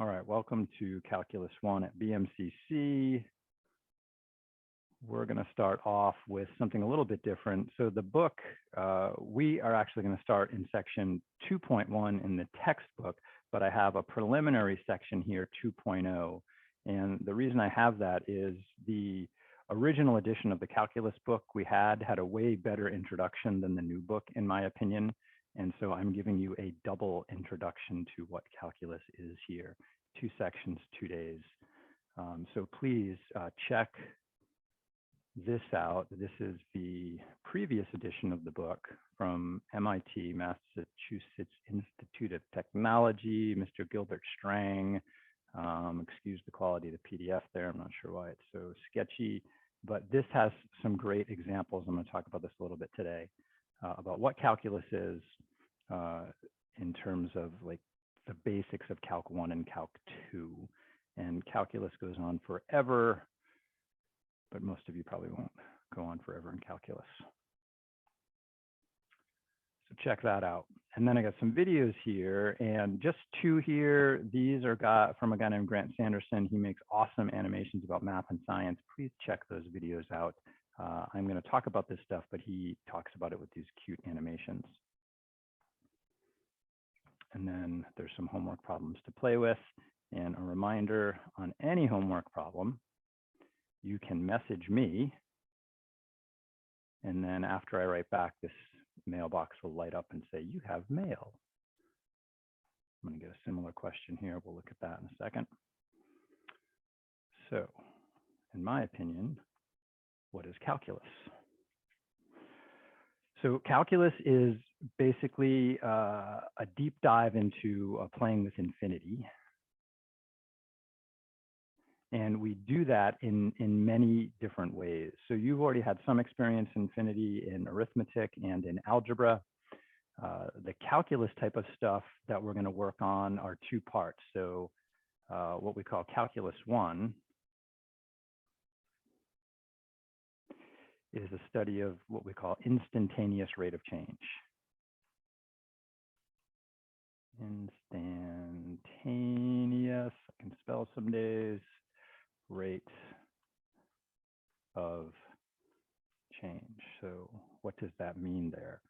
All right, welcome to Calculus 1 at BMCC. We're going to start off with something a little bit different. So the book, we are actually going to start in section 2.1 in the textbook, but I have a preliminary section here, 2.0. And the reason I have that is the original edition of the calculus book we had a way better introduction than the new book, in my opinion. And so I'm giving you a double introduction to what calculus is here. 2 sections, 2 days. So please check this out. This is the previous edition of the book from MIT, Massachusetts Institute of Technology, Mr. Gilbert Strang. Excuse the quality of the PDF there. I'm not sure why it's so sketchy, but this has some great examples. I'm going to talk about this a little bit today, about what calculus is in terms of like the basics of Calc 1 and Calc 2. And calculus goes on forever, but most of you probably won't go on forever in calculus. So check that out. And then I got some videos here, and just 2 here. These are from a guy named Grant Sanderson. He makes awesome animations about math and science. Please check those videos out. I'm going to talk about this stuff, but he talks about it with these cute animations. And then there's some homework problems to play with. And a reminder, on any homework problem, you can message me. And then after I write back, this mailbox will light up and say, you have mail. I'm going to get a similar question here. We'll look at that in a second. So, in my opinion, what is calculus? So calculus is basically a deep dive into playing with infinity. And we do that in many different ways. So you've already had some experience in infinity in arithmetic and in algebra. The calculus type of stuff that we're going to work on are 2 parts. So what we call calculus 1 is a study of what we call instantaneous rate of change. Instantaneous, I can spell some days, rate of change. So what does that mean there?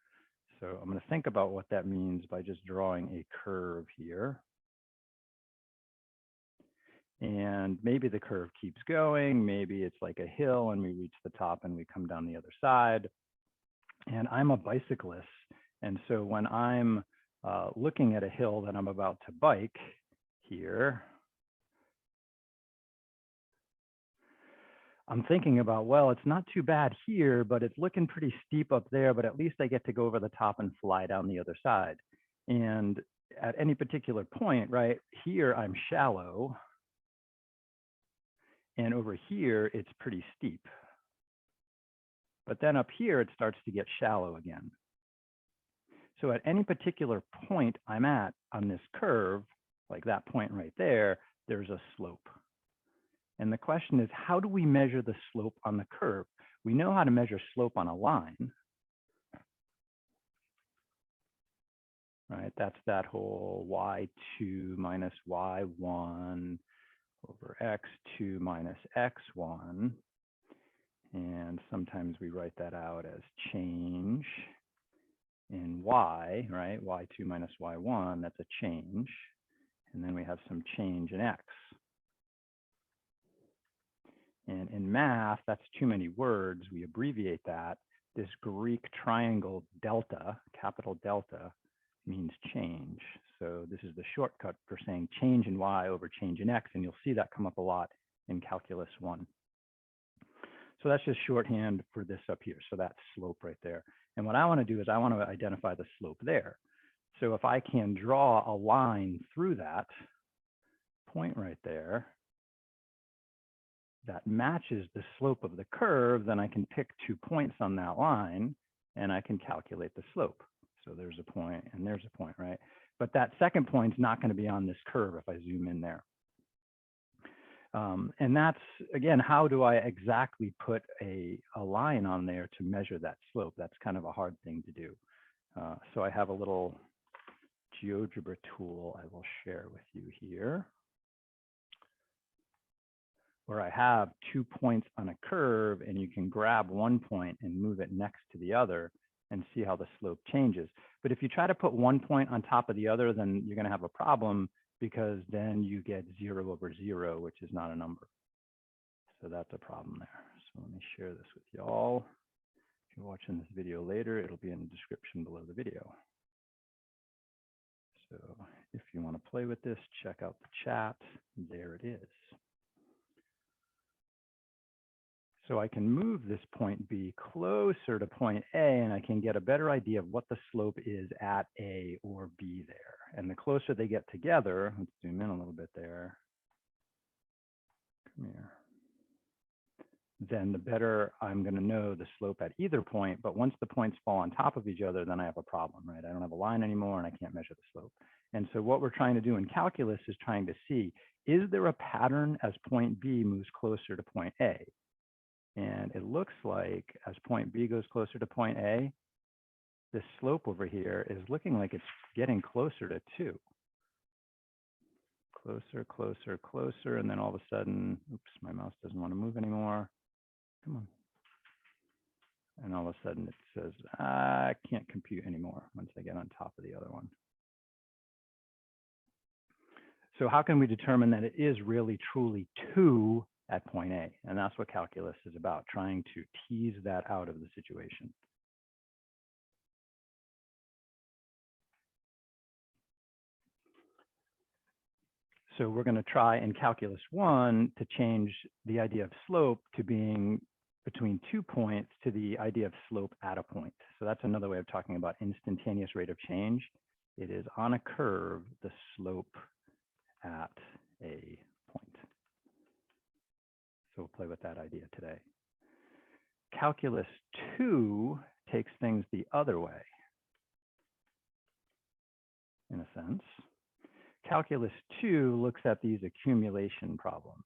So I'm going to think about what that means by just drawing a curve here. And maybe the curve keeps going. Maybe it's like a hill and we reach the top and we come down the other side. And I'm a bicyclist. And so when I'm looking at a hill that I'm about to bike here, I'm thinking about, well, it's not too bad here, but it's looking pretty steep up there, but at least I get to go over the top and fly down the other side. And at any particular point, right, here I'm shallow. And over here, it's pretty steep. But then up here, it starts to get shallow again. So at any particular point I'm at on this curve, like that point right there, there's a slope. And the question is, how do we measure the slope on the curve? We know how to measure slope on a line, right? That's that whole y2 minus y1 over x2 minus x1. And sometimes we write that out as change in y, right? y2 minus y1, that's a change. And then we have some change in x. And in math, that's too many words. We abbreviate that. This Greek triangle delta, capital delta, means change. So this is the shortcut for saying change in y over change in x. And you'll see that come up a lot in calculus 1. So that's just shorthand for this up here. So that's slope right there. And what I want to do is I want to identify the slope there. So if I can draw a line through that point right there, that matches the slope of the curve, then I can pick 2 points on that line and I can calculate the slope. So there's a point and there's a point, right? But that second point's not going to be on this curve if I zoom in there. And that's, again, how do I exactly put a line on there to measure that slope? That's kind of a hard thing to do. So I have a little GeoGebra tool I will share with you here. where I have 2 points on a curve and you can grab one point and move it next to the other and see how the slope changes. But if you try to put one point on top of the other, then you're going to have a problem because then you get 0 over 0, which is not a number. So that's a problem there. So let me share this with y'all. If you're watching this video later, it'll be in the description below the video. So if you want to play with this, check out the chat. There it is. So I can move this point B closer to point A, and I can get a better idea of what the slope is at A or B there. And the closer they get together, let's zoom in a little bit there. Come here. Then the better I'm going to know the slope at either point. But once the points fall on top of each other, then I have a problem, right? I don't have a line anymore, and I can't measure the slope. And so what we're trying to do in calculus is trying to see, is there a pattern as point B moves closer to point A? And it looks like as point B goes closer to point A, this slope over here is looking like it's getting closer to 2. Closer, closer, closer. And then all of a sudden, oops, my mouse doesn't want to move anymore. Come on. And all of a sudden it says, I can't compute anymore once I get on top of the other one. So how can we determine that it is really truly 2 at point A? And that's what calculus is about, trying to tease that out of the situation. So we're going to try in calculus 1 to change the idea of slope to being between 2 points to the idea of slope at a point. So that's another way of talking about instantaneous rate of change. It is on a curve, the slope at a point. So we'll play with that idea today. Calculus 2 takes things the other way, in a sense. Calculus 2 looks at these accumulation problems,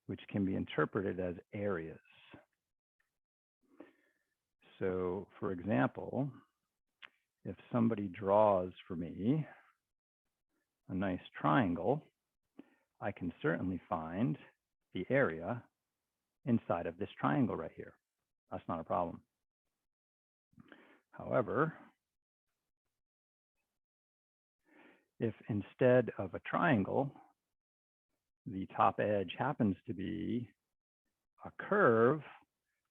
which can be interpreted as areas. So for example, if somebody draws for me a nice triangle, I can certainly find the area inside of this triangle right here. That's not a problem. However, if instead of a triangle, the top edge happens to be a curve,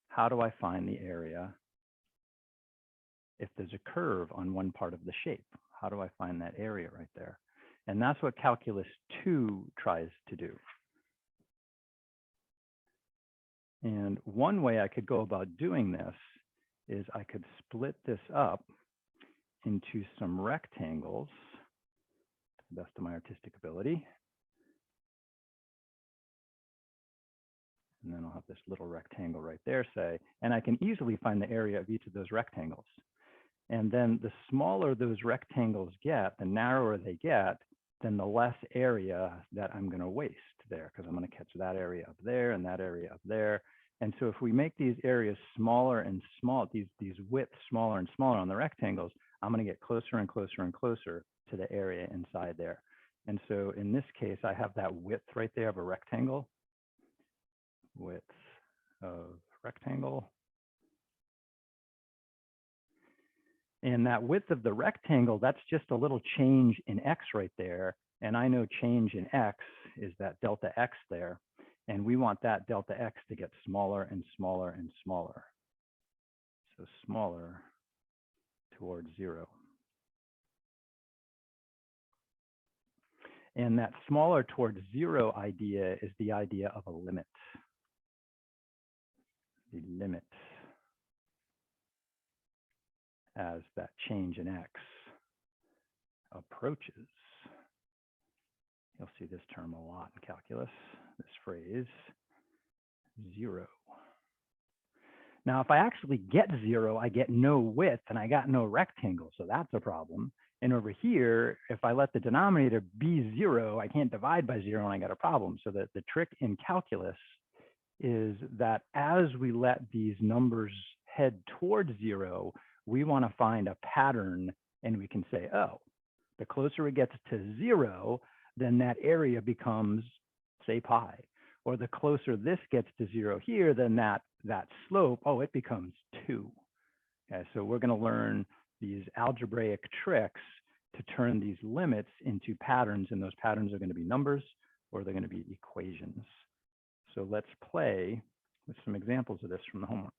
how do I find the area if there's a curve on one part of the shape? How do I find that area right there? And that's what calculus 2 tries to do. And one way I could go about doing this is I could split this up into some rectangles to the best of my artistic ability. And then I'll have this little rectangle right there, say, and I can easily find the area of each of those rectangles. And then the smaller those rectangles get, the narrower they get, then the less area that I'm going to waste there, because I'm going to catch that area up there and that area up there. And so if we make these areas smaller and smaller, these widths smaller and smaller on the rectangles, I'm going to get closer and closer and closer to the area inside there. And so in this case, I have that width right there of a rectangle. Width of rectangle. And that width of the rectangle, that's just a little change in X right there. And I know change in X is that delta X there. And we want that delta X to get smaller and smaller and smaller. So smaller towards 0. And that smaller towards 0 idea is the idea of a limit. The limit as that change in X approaches. You'll see this term a lot in calculus, this phrase, 0. Now, if I actually get 0, I get no width and I got no rectangle, so that's a problem. And over here, if I let the denominator be 0, I can't divide by 0 and I got a problem. So that the trick in calculus is that as we let these numbers head towards 0, we want to find a pattern, and we can say, oh, the closer it gets to 0, then that area becomes, say, pi. Or the closer this gets to 0 here, then that slope, oh, it becomes 2. Okay, so we're going to learn these algebraic tricks to turn these limits into patterns, and those patterns are going to be numbers or they're going to be equations. So let's play with some examples of this from the homework.